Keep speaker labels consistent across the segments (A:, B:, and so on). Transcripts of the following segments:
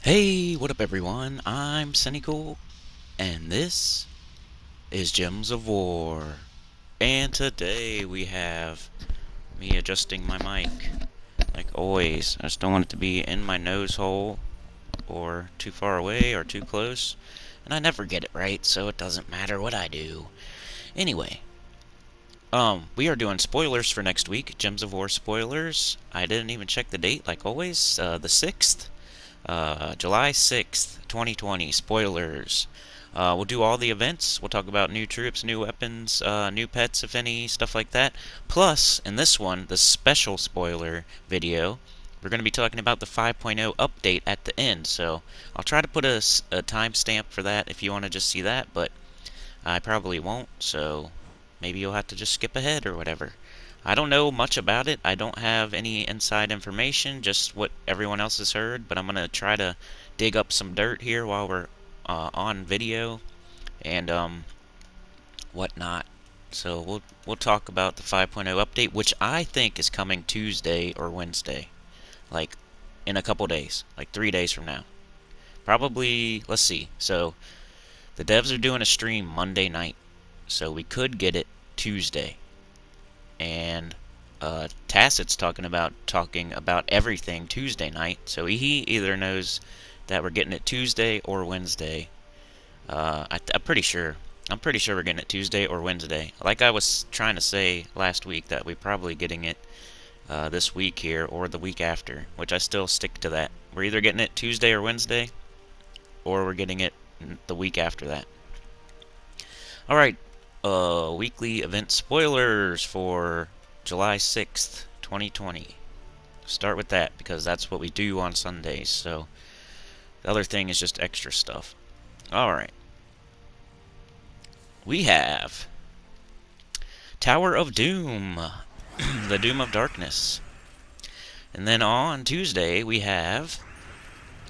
A: Hey, what up everyone? I'm Sinnycool, and this is Gems of War. And today we have me adjusting my mic, like always. I just don't want it to be in my nose hole, or too far away, or too close. And I never get it right, so it doesn't matter what I do. Anyway, we are doing spoilers for next week, Gems of War spoilers. I didn't even check the date, like always, the 6th. July 6th, 2020, spoilers. We'll do all the events. We'll talk about new troops, new weapons, new pets, if any, stuff like that. Plus, in this one, the special spoiler video, we're going to be talking about the 5.0 update at the end. So, I'll try to put a timestamp for that if you want to just see that, but I probably won't, so maybe you'll have to just skip ahead or whatever. I don't know much about it. I don't have any inside information, just what everyone else has heard, but I'm going to try to dig up some dirt here while we're on video and whatnot. So we'll talk about the 5.0 update, which I think is coming Tuesday or Wednesday, like in a couple days, like 3 days from now. Probably, let's see. So the devs are doing a stream Monday night, so we could get it Tuesday. And Tacet's talking about everything Tuesday night, so he either knows that we're getting it Tuesday or Wednesday. I'm pretty sure. I'm pretty sure we're getting it Tuesday or Wednesday. Like I was trying to say last week, that we're probably getting it this week here or the week after, which I still stick to that. We're either getting it Tuesday or Wednesday, or we're getting it the week after that. Alright, weekly event spoilers for July 6th, 2020. Start with that, because that's what we do on Sundays, so the other thing is just extra stuff. Alright. We have Tower of Doom, the Doom of Darkness. And then on Tuesday, we have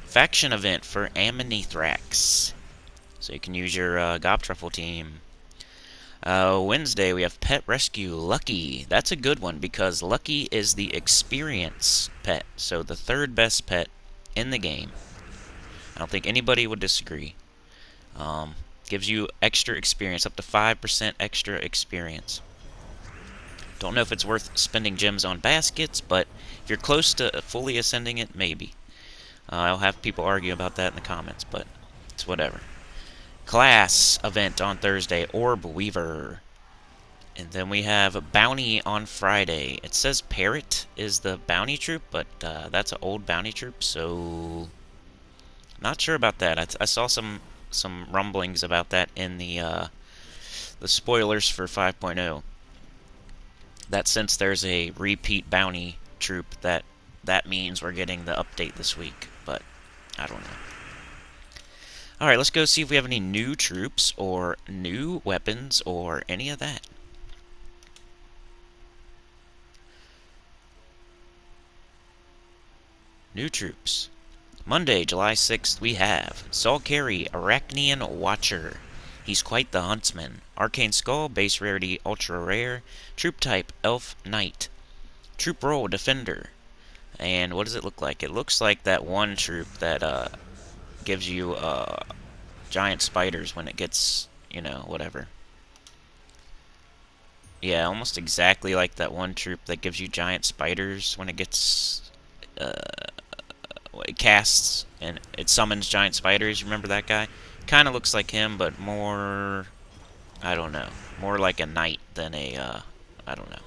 A: Faction Event for Ammonithrax. So you can use your Gobtruffle team. Wednesday, we have Pet Rescue Lucky. That's a good one, because Lucky is the experience pet, so the third best pet in the game. I don't think anybody would disagree. Gives you extra experience, up to 5% extra experience. Don't know if it's worth spending gems on baskets, but if you're close to fully ascending it, maybe. I'll have people argue about that in the comments, but it's whatever. Class event on Thursday, Orb Weaver. And then we have Bounty on Friday. It says Parrot is the bounty troop, but that's an old bounty troop, so not sure about that. I saw some rumblings about that in the spoilers for 5.0. That since there's a repeat bounty troop, that means we're getting the update this week, but I don't know. Alright, let's go see if we have any new troops, or new weapons, or any of that. New troops. Monday, July 6th, we have Saul Carey, Arachnian Watcher. He's quite the huntsman. Arcane Skull, base rarity, ultra rare. Troop type, Elf Knight. Troop role, Defender. And what does it look like? It looks like that one troop that gives you giant spiders when it gets, you know, whatever. Yeah, almost exactly like that one troop that gives you giant spiders when it gets it casts and it summons giant spiders. Remember that guy? Kind of looks like him, but more, I don't know, more like a knight than a I don't know.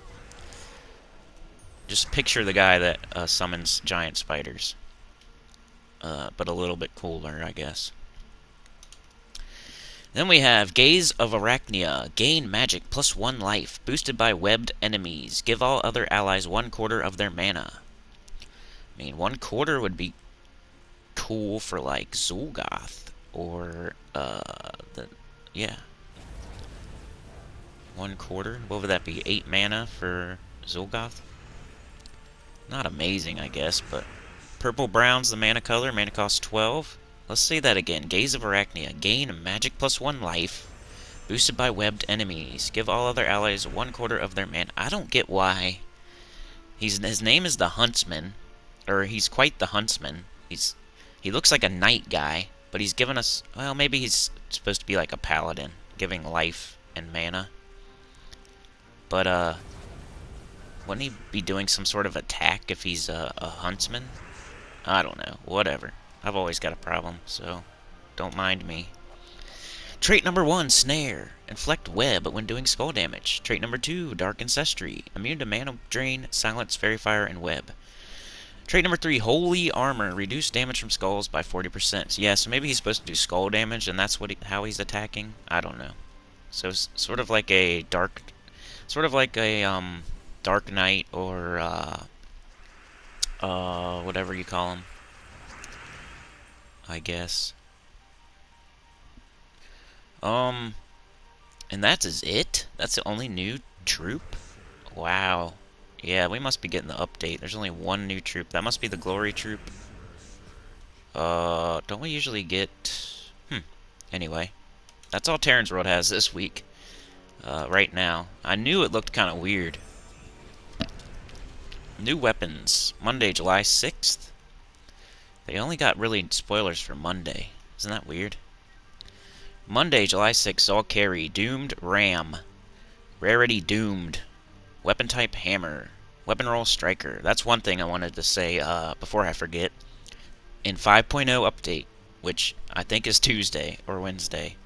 A: Just picture the guy that summons giant spiders, but a little bit cooler, I guess. Then we have Gaze of Arachnia. Gain magic plus 1 life, boosted by webbed enemies. Give all other allies 1/4 of their mana. I mean, 1/4 would be cool for like Zul'Goth, or yeah. 1/4. What would that be? 8 mana for Zul'Goth? Not amazing, I guess, but purple brown's the mana color. Mana cost 12. Let's say that again. Gaze of Arachnia. Gain magic plus 1 life, boosted by webbed enemies. Give all other allies 1/4 of their mana. I don't get why. His name is the Huntsman, or he's quite the huntsman. He's He looks like a knight guy, but he's given us... Well, maybe he's supposed to be like a paladin, giving life and mana. But, wouldn't he be doing some sort of attack if he's a huntsman? I don't know. Whatever. I've always got a problem, so don't mind me. Trait number 1, Snare. Inflict web when doing skull damage. Trait number 2, Dark Ancestry. Immune to mana drain, silence, fairy fire, and web. Trait number 3, Holy Armor. Reduce damage from skulls by 40%. Yeah, so maybe he's supposed to do skull damage, and that's how he's attacking? I don't know. So it's sort of like a dark... Sort of like a, Dark Knight or, whatever you call him. I guess. And that's it? That's the only new troop? Wow. Yeah, we must be getting the update. There's only one new troop. That must be the Glory troop. Don't we usually get... Anyway. That's all Terran's World has this week. Right now. I knew it looked kind of weird. New weapons. Monday, July 6th. They only got really spoilers for Monday. Isn't that weird? Monday, July 6th, all carry. Doomed Ram. Rarity Doomed. Weapon type Hammer. Weapon roll Striker. That's one thing I wanted to say before I forget. In 5.0 update, which I think is Tuesday or Wednesday,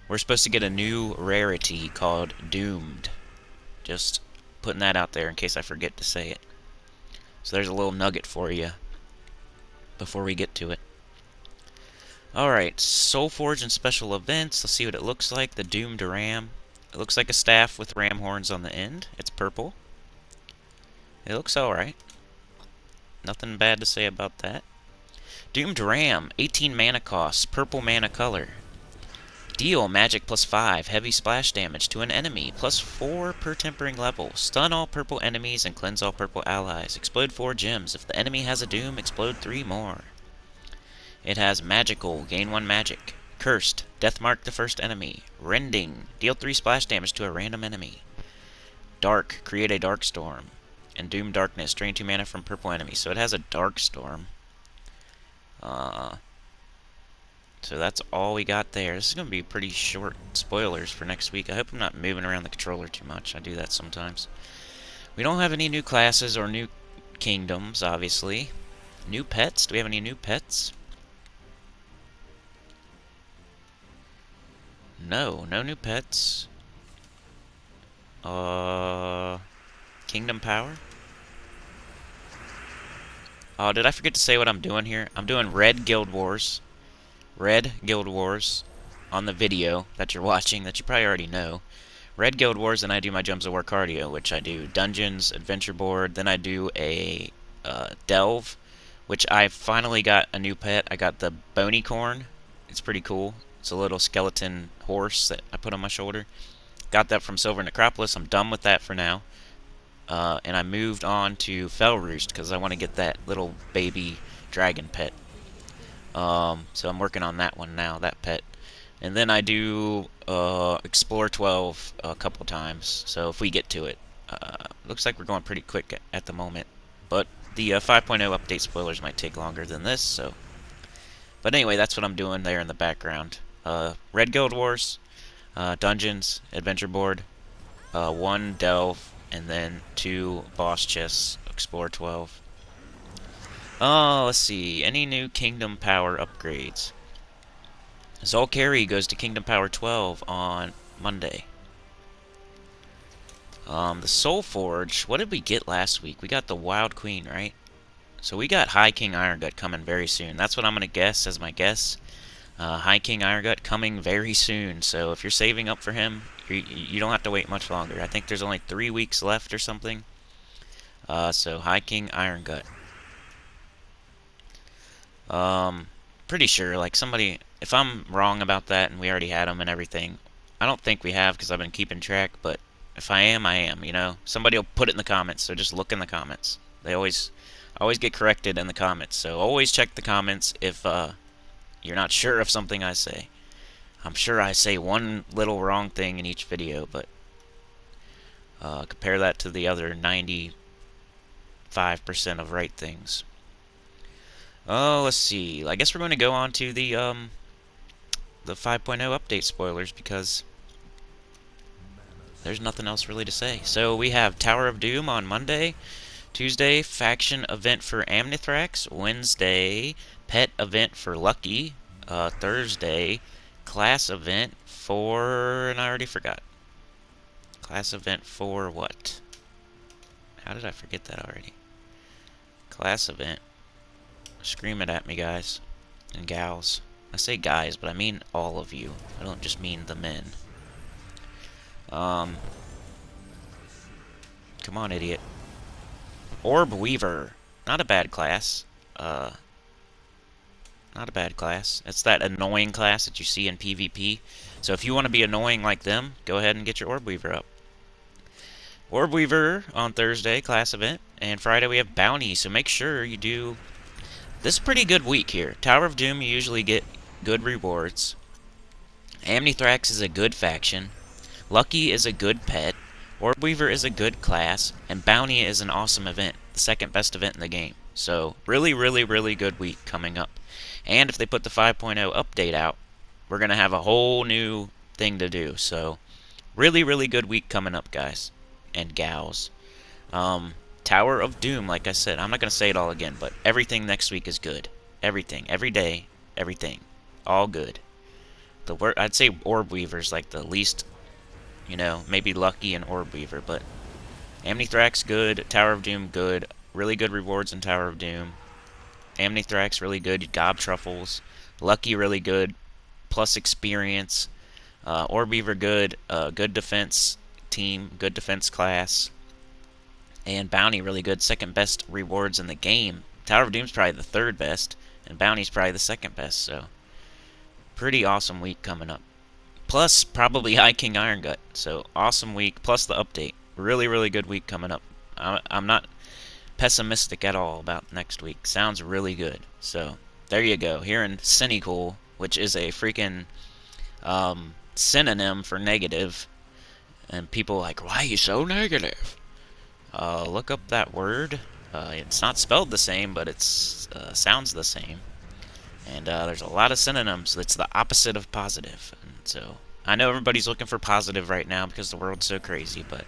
A: we're supposed to get a new rarity called Doomed. Just putting that out there in case I forget to say it. So there's a little nugget for you before we get to it. Alright, Soulforge and special events. Let's see what it looks like. The Doomed Ram. It looks like a staff with ram horns on the end. It's purple. It looks alright. Nothing bad to say about that. Doomed Ram. 18 mana cost. Purple mana color. Deal magic +5, heavy splash damage to an enemy, +4 per tempering level. Stun all purple enemies and cleanse all purple allies. Explode 4 gems. If the enemy has a doom, explode 3 more. It has magical, gain 1 magic. Cursed, death mark the first enemy. Rending, deal 3 splash damage to a random enemy. Dark, create a dark storm. And Doom Darkness, drain 2 mana from purple enemies. So it has a dark storm. So that's all we got there. This is going to be pretty short spoilers for next week. I hope I'm not moving around the controller too much. I do that sometimes. We don't have any new classes or new kingdoms, obviously. New pets? Do we have any new pets? No, no new pets. Kingdom Power? Oh, did I forget to say what I'm doing here? I'm doing Red Guild Wars. Red Guild Wars on the video that you're watching that you probably already know. Red Guild Wars, and I do my Gems of War cardio, which I do Dungeons, Adventure Board, then I do a Delve, which I finally got a new pet. I got the Bonycorn. It's pretty cool. It's a little skeleton horse that I put on my shoulder. Got that from Silver Necropolis. I'm done with that for now. And I moved on to Fell Roost because I want to get that little baby dragon pet. So I'm working on that one now, that pet. And then I do Explore 12 a couple times, so if we get to it. Looks like we're going pretty quick at the moment. But the 5.0 update spoilers might take longer than this, so... But anyway, that's what I'm doing there in the background. Red Guild Wars, Dungeons, Adventure Board, 1 Delve, and then 2 Boss Chests, Explore 12. Let's see. Any new Kingdom Power upgrades? Zolkari goes to Kingdom Power 12 on Monday. The Soulforge. What did we get last week? We got the Wild Queen, right? So we got High King Irongut coming very soon. That's what I'm going to guess as my guess. High King Irongut coming very soon. So if you're saving up for him, you don't have to wait much longer. I think there's only 3 weeks left or something. So High King Irongut. Pretty sure, like somebody, if I'm wrong about that and we already had them and everything, I don't think we have because I've been keeping track, but if I am, you know. Somebody will put it in the comments, so just look in the comments. They always get corrected in the comments, so always check the comments if you're not sure of something I say. I'm sure I say one little wrong thing in each video, but compare that to the other 95% of right things. Oh, let's see. I guess we're going to go on to the 5.0 update spoilers because there's nothing else really to say. So we have Tower of Doom on Monday, Tuesday, faction event for Amnithrax, Wednesday, pet event for Lucky, Thursday, class event for, and I already forgot. Class event for what? How did I forget that already? Class event. Scream it at me, guys and gals. I say guys, but I mean all of you. I don't just mean the men. Come on, idiot. Orb Weaver. Not a bad class. Not a bad class. It's that annoying class that you see in PvP. So if you want to be annoying like them, go ahead and get your Orb Weaver up. Orb Weaver on Thursday, class event. And Friday we have Bounty, so make sure you do... This is a pretty good week here. Tower of Doom, you usually get good rewards. Amnithrax is a good faction. Lucky is a good pet. Orb Weaver is a good class. And Bounty is an awesome event. The second best event in the game. So, really, really, really good week coming up. And if they put the 5.0 update out, we're going to have a whole new thing to do. So, really, really good week coming up, guys and gals. Tower of Doom, like I said, I'm not going to say it all again, but everything next week is good. Everything. Every day. Everything. All good. I'd say Orb Weaver's like the least, you know, maybe Lucky and Orb Weaver, but Amnithrax good, Tower of Doom good, really good rewards in Tower of Doom. Amnithrax really good, Gob Truffles. Lucky really good, plus experience. Orb Weaver good, good defense team, good defense class. And Bounty really good, second best rewards in the game. Tower of Doom's probably the third best, and Bounty's probably the second best, so pretty awesome week coming up. Plus, probably High King Iron Gut, so awesome week, plus the update. Really, really good week coming up. I'm not pessimistic at all about next week. Sounds really good. So, there you go. Here in Sinnycool, which is a freaking synonym for negative, and people are like, why are you so negative? Look up that word. It's not spelled the same, but it sounds the same. And there's a lot of synonyms. It's the opposite of positive. And so I know everybody's looking for positive right now because the world's so crazy, but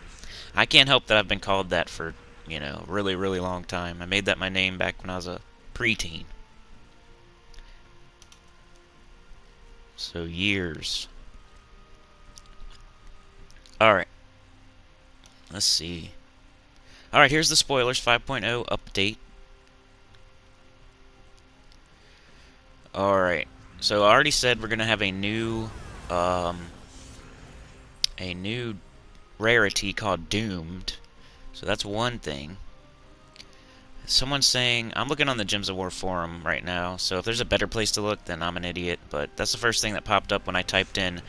A: I can't help that I've been called that for, you know, a really, really long time. I made that my name back when I was a preteen. So years. Alright. Let's see. Alright, here's the spoilers 5.0 update. Alright, so I already said we're gonna have a new rarity called Doomed. So that's one thing. Someone's saying, I'm looking on the Gems of War forum right now, so if there's a better place to look, then I'm an idiot, but that's the first thing that popped up when I typed in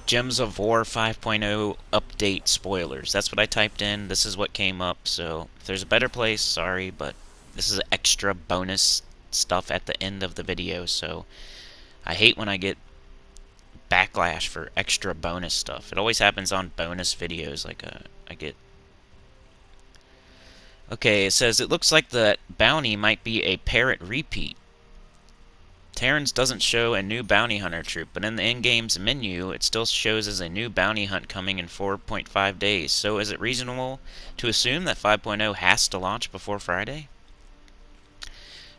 A: Gems of War 5.0 update spoilers. That's what I typed in. This is what came up. So if there's a better place, sorry, but this is extra bonus stuff at the end of the video. So I hate when I get backlash for extra bonus stuff. It always happens on bonus videos. Like I get. Okay, it says it looks like the bounty might be a parrot repeat. Terrans doesn't show a new bounty hunter troop, but in the in-game's menu, it still shows as a new bounty hunt coming in 4.5 days. So is it reasonable to assume that 5.0 has to launch before Friday?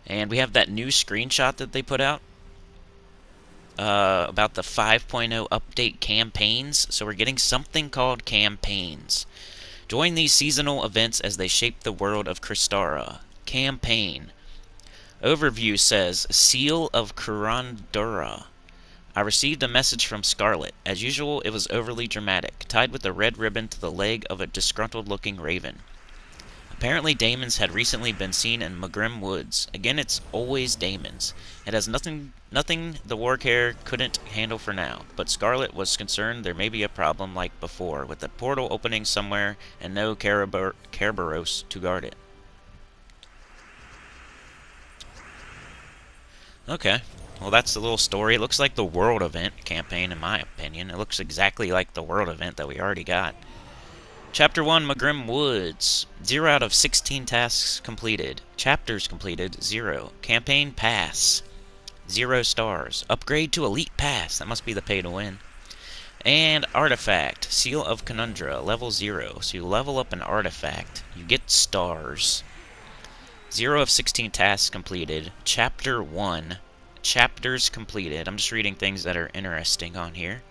A: And we have that new screenshot that they put out about the 5.0 update campaigns. So we're getting something called campaigns. Join these seasonal events as they shape the world of Crystara. Campaign. Overview says, Seal of Kurandura. I received a message from Scarlet. As usual, it was overly dramatic, tied with a red ribbon to the leg of a disgruntled-looking raven. Apparently Daemons had recently been seen in Magrim Woods. Again, it's always Daemons. It has nothing the Warcare couldn't handle for now, but Scarlet was concerned there may be a problem like before, with a portal opening somewhere and no Kerberos to guard it. Okay, well that's the little story. It looks like the World Event campaign in my opinion. It looks exactly like the World Event that we already got. Chapter 1, Magrim Woods. 0 out of 16 tasks completed. Chapters completed, 0. Campaign Pass. 0 stars. Upgrade to Elite Pass. That must be the pay to win. And Artifact. Seal of Conundra. Level 0. So you level up an artifact. You get stars. 0 of 16 tasks completed. Chapter 1. Chapters completed. I'm just reading things that are interesting on here.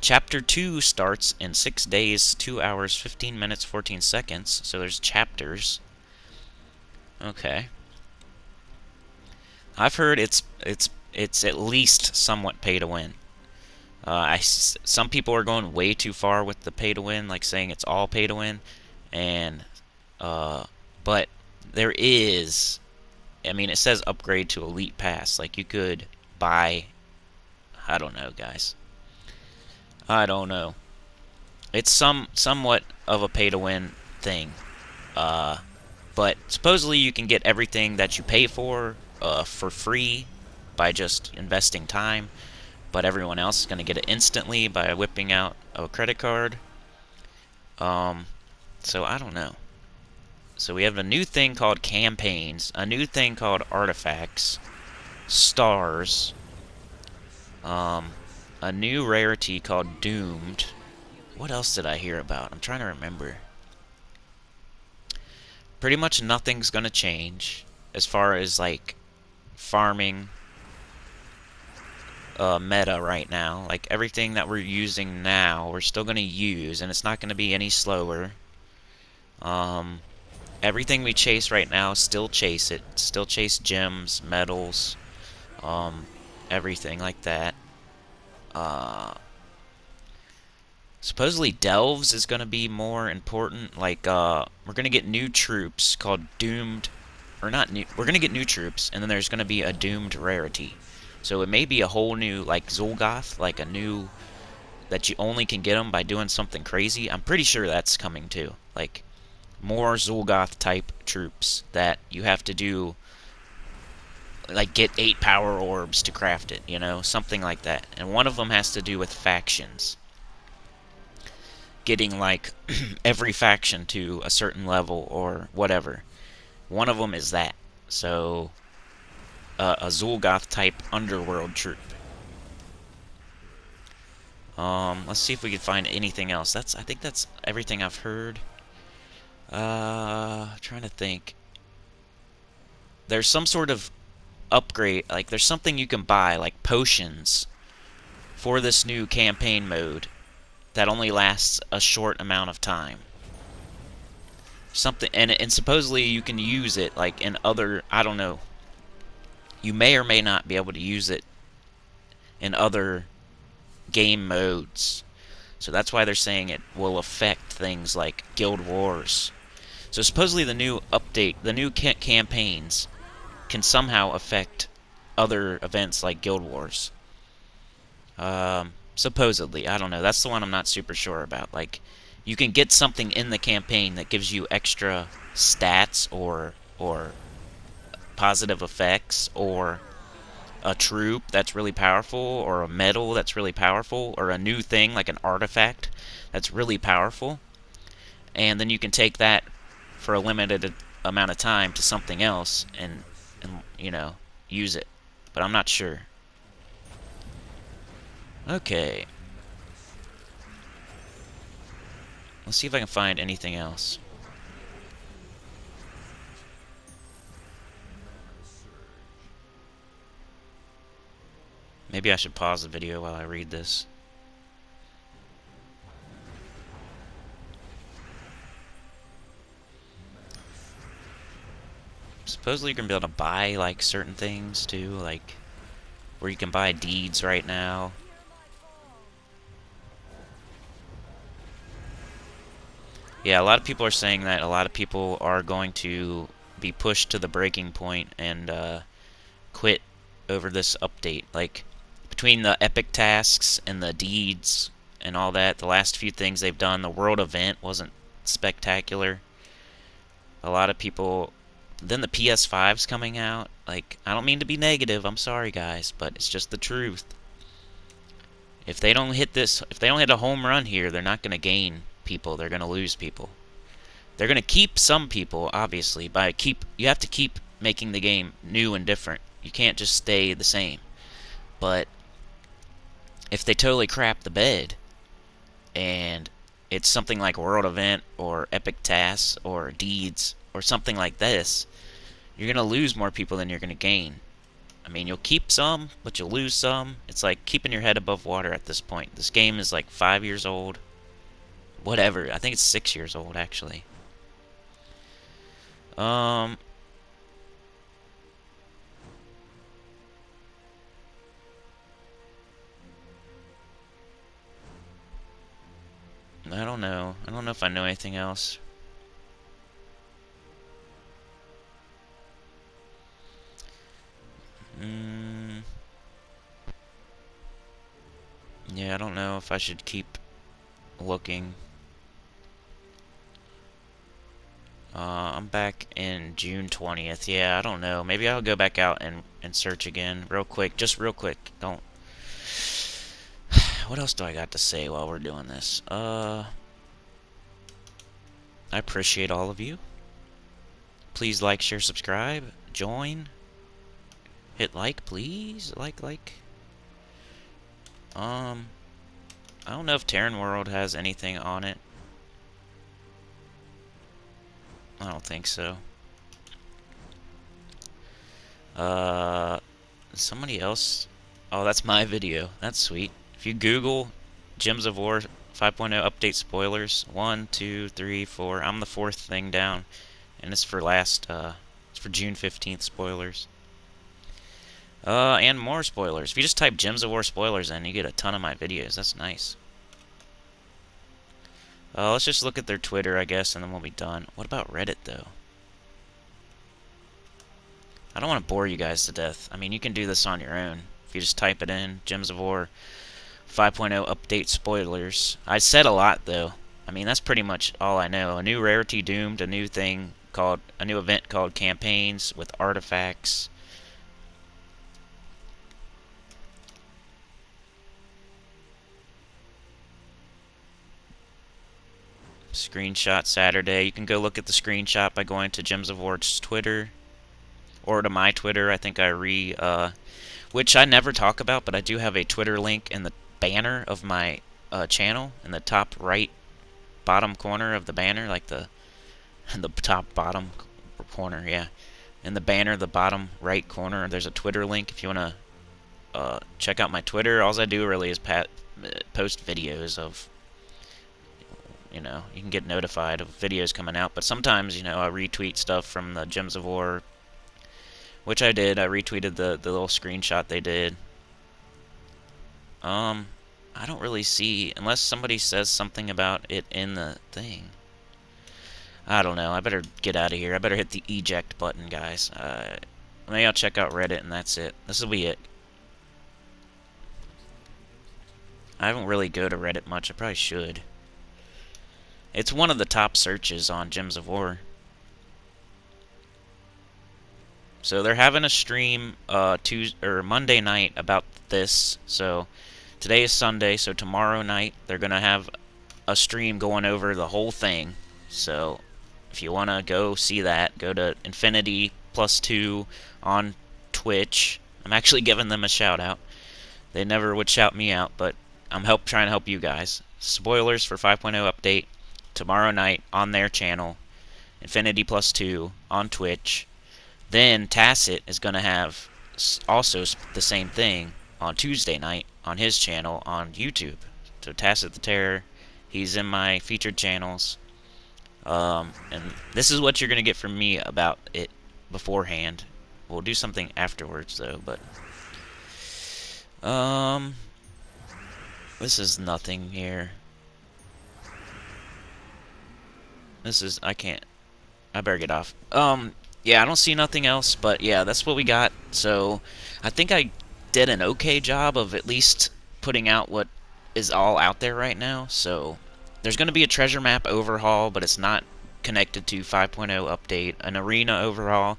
A: Chapter 2 starts in 6 days, 2 hours, 15 minutes, 14 seconds. So there's chapters. Okay. I've heard it's at least somewhat pay to win. Some people are going way too far with the pay to win, like saying it's all pay to win, and but there is. I mean, it says upgrade to Elite Pass. Like you could buy. I don't know, guys. I don't know. It's somewhat of a pay to win thing. But supposedly you can get everything that you pay for free by just investing time, but everyone else is going to get it instantly by whipping out a credit card. So I don't know. So we have a new thing called campaigns, a new thing called artifacts, stars, a new rarity called doomed. What else did I hear about? I'm trying to remember. Pretty much nothing's gonna change as far as like farming meta right now. Like everything that we're using now, we're still gonna use, and it's not gonna be any slower. Everything we chase right now, still chase it. Still chase gems, metals, everything like that. Supposedly Delves is going to be more important. Like, we're going to get new troops called Doomed. Or not new. We're going to get new troops, and then there's going to be a Doomed rarity. So it may be a whole new, like, Zul'Goth, like a new... that you only can get them by doing something crazy. I'm pretty sure that's coming too. Like, more Zul'Goth type troops that you have to do... like, get 8 power orbs to craft it, you know? Something like that. And one of them has to do with factions. Getting like every faction to a certain level or whatever. One of them is that. So a Zul'Goth type underworld troop. Let's see if we can find anything else. I think that's everything I've heard. Trying to think. There's some sort of upgrade, like there's something you can buy, like potions for this new campaign mode. That only lasts a short amount of time. Something, and supposedly you can use it like in other, I don't know. You may or may not be able to use it in other game modes. So that's why they're saying it will affect things like Guild Wars. So supposedly the new update, the new campaigns can somehow affect other events like Guild Wars. Supposedly, I don't know. That's the one I'm not super sure about. Like, you can get something in the campaign that gives you extra stats or positive effects, or a troop that's really powerful, or a medal that's really powerful, or a new thing like an artifact that's really powerful. And then you can take that for a limited amount of time to something else and you know, use it. But I'm not sure. Okay. Let's see if I can find anything else. Maybe I should pause the video while I read this. Supposedly you're gonna be able to buy like certain things too, like where you can buy deeds right now. Yeah, a lot of people are saying that a lot of people are going to be pushed to the breaking point and quit over this update. Like, between the epic tasks and the deeds and all that, the last few things they've done, the world event wasn't spectacular. A lot of people... Then the PS5's coming out. Like, I don't mean to be negative, I'm sorry guys, but it's just the truth. If they don't hit this, if they don't hit a home run here, they're not going to gain people. They're gonna lose people. They're gonna keep some people, obviously. You have to keep making the game new and different. You can't just stay the same. But if they totally crap the bed and it's something like World Event or Epic Tasks or Deeds or something like this, you're gonna lose more people than you're gonna gain. I mean, you'll keep some, but you'll lose some. It's like keeping your head above water at this point. This game is like 5 years old. Whatever. I think it's 6 years old, actually. I don't know. I don't know if I know anything else. Yeah, I don't know if I should keep looking. I'm back in June 20th. Yeah, I don't know. Maybe I'll go back out and search again real quick. Just real quick. Don't... What else do I got to say while we're doing this? I appreciate all of you. Please like, share, subscribe, join. Hit like, please. Like. I don't know if Terran World has anything on it. I don't think so. Somebody else. Oh, that's my video. That's sweet. If you Google Gems of War 5.0 update spoilers, 1, 2, 3, 4. I'm the 4th thing down, and it's for it's for June 15th spoilers. And more spoilers. If you just type Gems of War spoilers in, you get a ton of my videos. That's nice. Let's just look at their Twitter, I guess, and then we'll be done. What about Reddit, though? I don't want to bore you guys to death. I mean, you can do this on your own. If you just type it in, Gems of War 5.0 update spoilers. I said a lot, though. I mean, that's pretty much all I know. A new rarity doomed, a new event called campaigns with artifacts. Screenshot Saturday. You can go look at the screenshot by going to Gems of War's Twitter or to my Twitter. I think which I never talk about, but I do have a Twitter link in the banner of my channel in the top right bottom corner of the banner, like the top bottom corner, yeah. In the banner, the bottom right corner, there's a Twitter link if you want to check out my Twitter. All I do really is post videos of, you can get notified of videos coming out, but sometimes, I retweet stuff from the Gems of War, which I did. I retweeted the little screenshot they did. I don't really see, unless somebody says something about it in the thing. I don't know. I better get out of here. I better hit the eject button, guys. Maybe I'll check out Reddit, and that's it. This will be it. I don't really go to Reddit much. I probably should. It's one of the top searches on Gems of War. So they're having a stream Monday night about this. So today is Sunday, so tomorrow night they're going to have a stream going over the whole thing. So if you want to go see that, go to Infinity+2 on Twitch. I'm actually giving them a shout out. They never would shout me out, but I'm trying to help you guys. Spoilers for 5.0 update tomorrow night on their channel, Infinity+2 on Twitch. Then Tacet is going to have also the same thing on Tuesday night on his channel on YouTube. So Tacet the Terror, he's in my featured channels. And this is what you're going to get from me about it beforehand. We'll do something afterwards, though, but... This is nothing here. I better get off. Yeah, I don't see nothing else, but yeah, that's what we got. So, I think I did an okay job of at least putting out what is all out there right now. So, there's going to be a treasure map overhaul, but it's not connected to 5.0 update. An arena overhaul,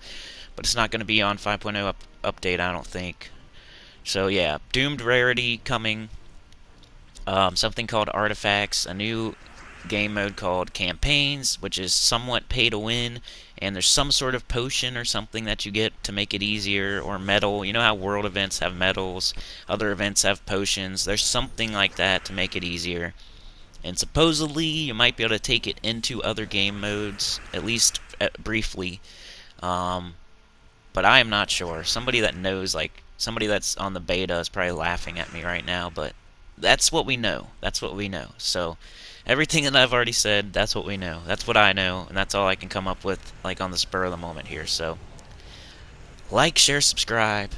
A: but it's not going to be on 5.0 update, I don't think. So, yeah, doomed rarity coming. Something called artifacts, a new game mode called campaigns, which is somewhat pay to win, and there's some sort of potion or something that you get to make it easier, or medal. You know how world events have medals, other events have potions. There's something like that to make it easier. And supposedly you might be able to take it into other game modes, at least briefly. Um, but I am not sure. Somebody that knows, like somebody that's on the beta, is probably laughing at me right now. But that's what we know. That's what we know. So everything that I've already said, that's what we know. That's what I know, and that's all I can come up with, like on the spur of the moment here. So like, share, subscribe.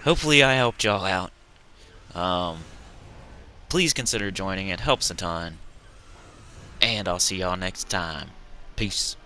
A: Hopefully I helped y'all out. Please consider joining. It helps a ton. And I'll see y'all next time. Peace.